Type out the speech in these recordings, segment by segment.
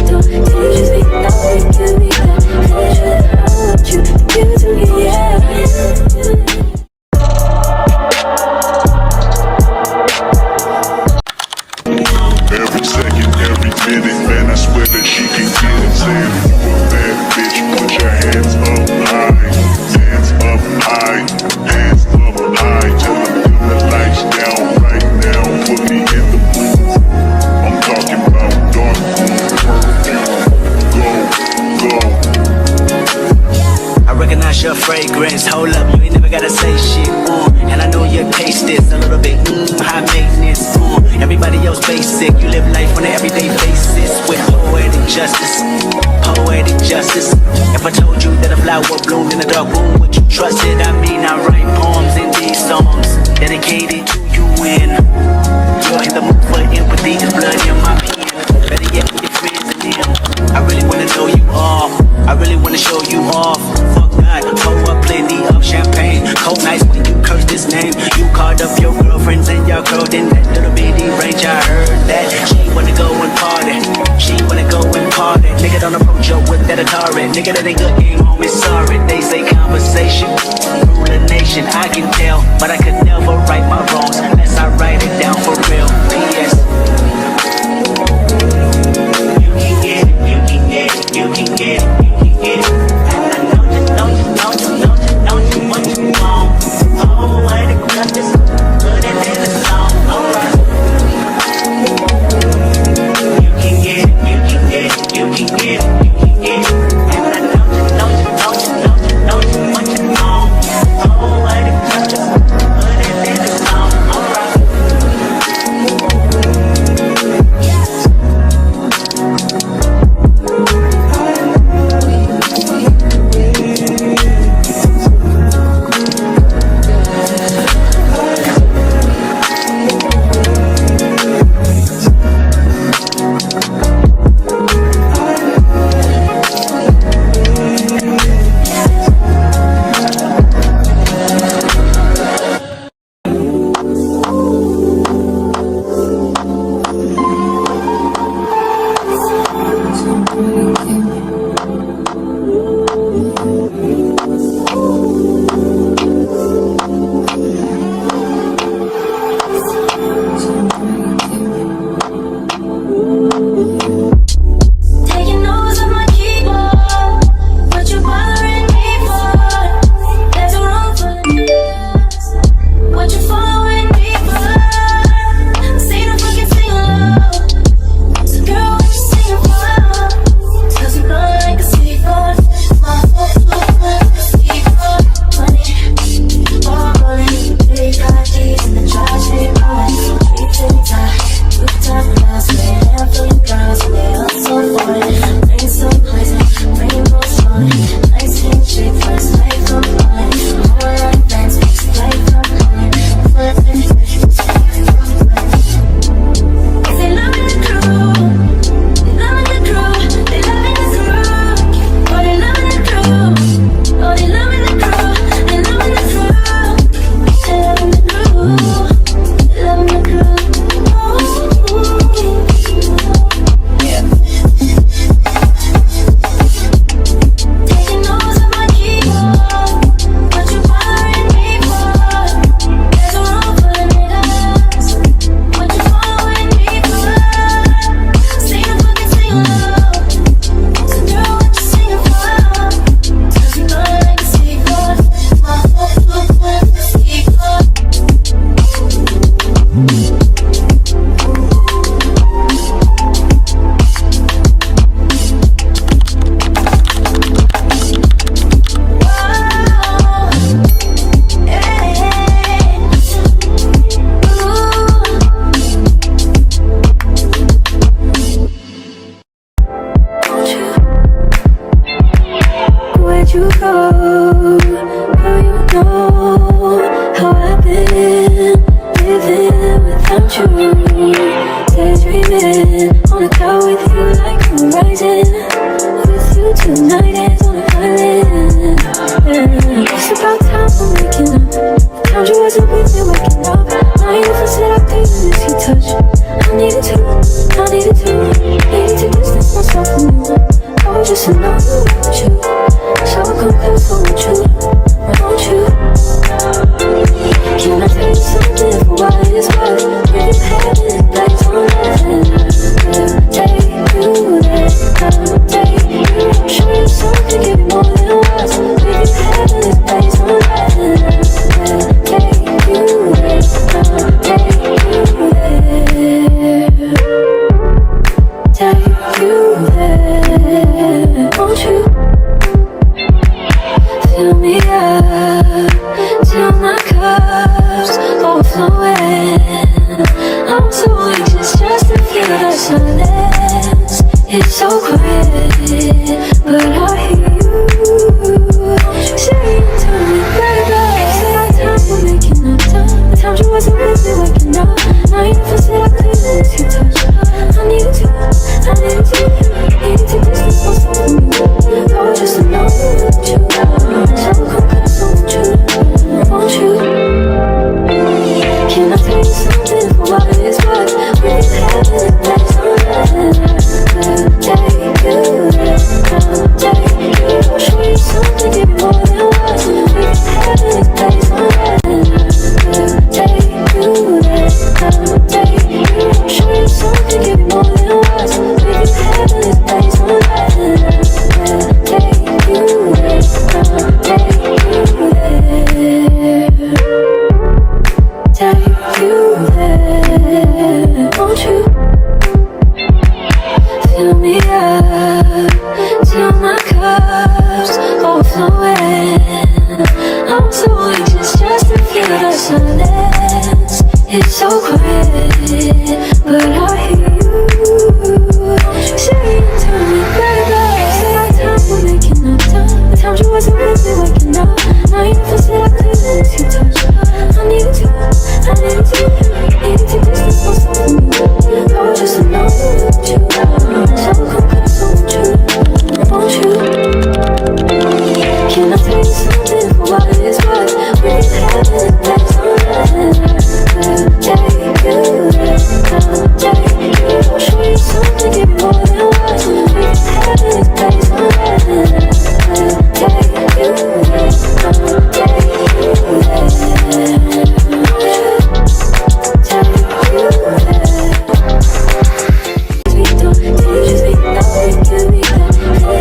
don't just be that way, give me that. I should have want you to give it to me, yeah. Every second, every minute, man, I swear that she can get it. Saying you a bad bitch, put your hands up high, hands up high, hands up high. Tell them dim the lights down right now, put me in the booth. I'm talking about dark perfume. Go, go. I recognize your fragrance, hold up, you ain't never gotta say shit, and I know your taste is a little bit, high maintenance, everybody else basic, you live life on an everyday basis, with poetic justice, poetic justice. If I told you that a flower bloomed in a dark room, would you trust it? I mean, I write poems in these songs, dedicated to you, and you're in the mood for empathy, there's blood in my pen, better yet with your friends and them. I really wanna know you all, I really wanna show you off. Fuck God, pour up plenty of champagne. Cold nights when you curse this name. You called up your girlfriends and your girl in that little bitty range. I heard that she wanna go and party. She wanna go and party. Nigga don't approach her with that Atari. Nigga that ain't good game home is sorry. They say conversation rule a nation. I can tell, but I could never right my wrongs unless I write it down for real. P.S. You can get it, you can get it, you can get it, you can get it. I know you, know you, know you, know you, know you what you want. Oh, I think that's just good and then it's long. Alright. You can get it, you can get it, you can get it, you can get it. And I know you, know you, know you, know you, know you what you want. Oh, I think that's just good and then to know you want you. So come close, I want you, want you. Can I tell you something for what it's worth? If you had this place on earth, I'll take you there, I'll take you. Show you something, give you more than words. If you had this place on earth, I'll take you there, I'll take you there. Take you there, won't you? Fill me up till my cup's overflowing. I'm so anxious just to feel the silence. It's so quiet, but I hear you saying to me, baby. Say our time, we're making up time. The times you wasn't really waking up. Now you feel say I couldn't you touch. I need you, I need you. Need to distance myself from you. Oh, just to know that you so come close, I want you, won't you? Can I tell you something for what it's worth? We have this place on earth. I'll take you there, I'll take you. Show you something, give you more than words. We have this place on earth. I'll take you there, I'll take you. Show you something, give you more than words. We have this place on earth. I'll take you there, I'll take you there. Take you there, won't you? Fill me up till my cup's overflowing. I'm so anxious just to feel the silence. It's so quiet, but I hear you saying to me, baby. Say our time, we're making up time. The times you wasn't really waking up. Now you feel say I couldn't you touch. I need you, I need you. Need to distance myself from you. Oh, just to know that you so come close, I want you, can I tell you something for what it's worth? We have this place on earth. I'll take you there, I'll take you. Show you something, give you more than words. We have this place on earth. I'll take you there, I'll take you there. Take you there. We don't just be nothing, give me that. I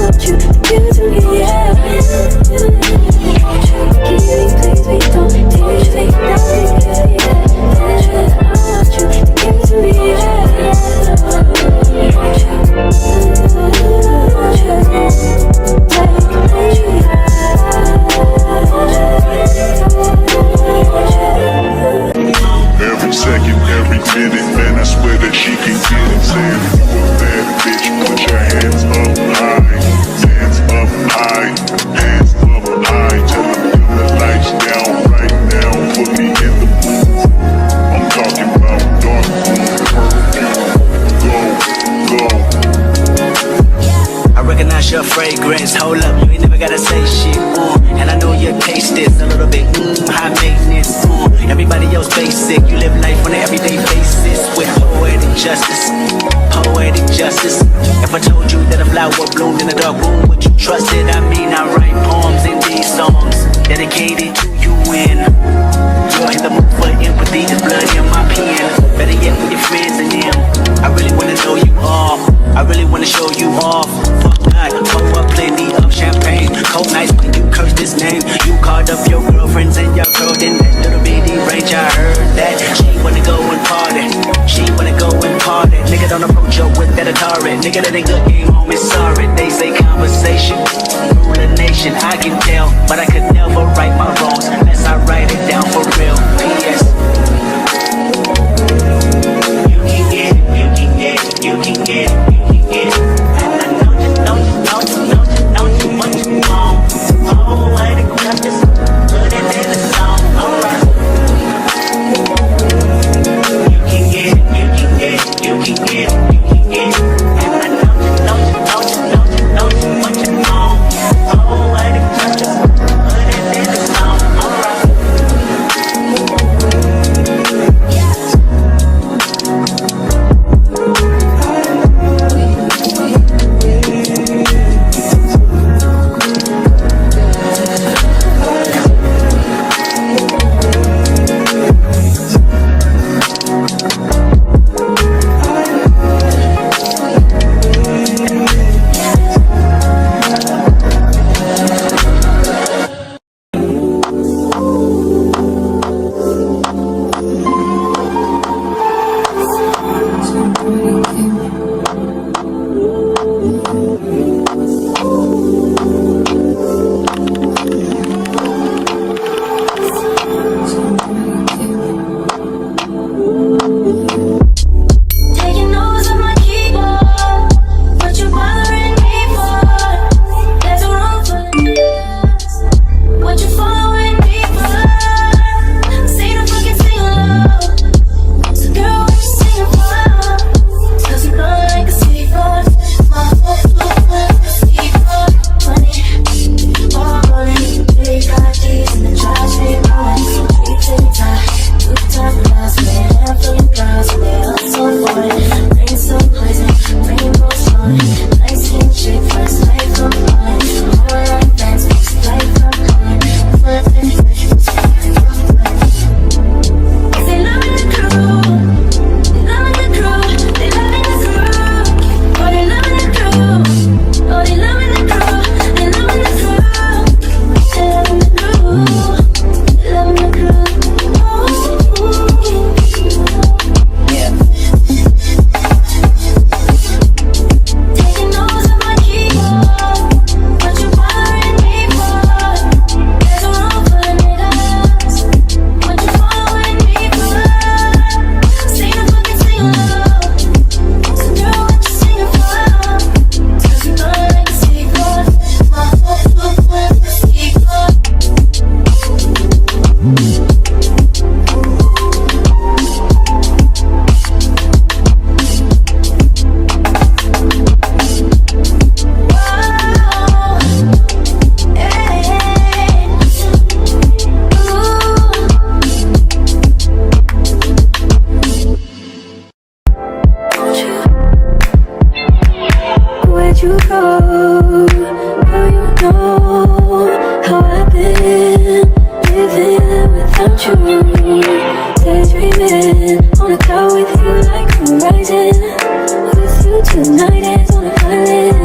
want you to give it to me, yeah. Give me, please, we don't just be nothing, give me that. I want you to give it to me, yeah. Every second, every minute, man, I swear that she can get it. Saying, you a bad bitch, put your hands up high. Hands up high, hands up high. Tell them dim the lights down right now. Put me in the mood. I'm talking about dark blue, purple, go, go. I recognize your fragrance, hold up, you ain't never gotta say shit, and I know your taste is a little bit, high maintenance, everybody else basic, you live life on an everyday basis, with poetic justice, poetic justice. If I told you that a flower bloomed in a dark room, would you trust it? I mean, I write poems in these songs, dedicated to you and you're in the mood for empathy, there's blood in my pen, better yet with your friends and them, I really wanna know you all, I really wanna show you off. Fuck not, pour up plenty of champagne. Cold nights when you curse this name. You called up your girlfriends and your girl in that little bitty range. I heard that she wanna go and party. She wanna go and party. Nigga don't approach her with that Atari. Nigga that ain't good game home is sorry. They say conversation rule a nation. I can tell, but I could never right my wrongs unless I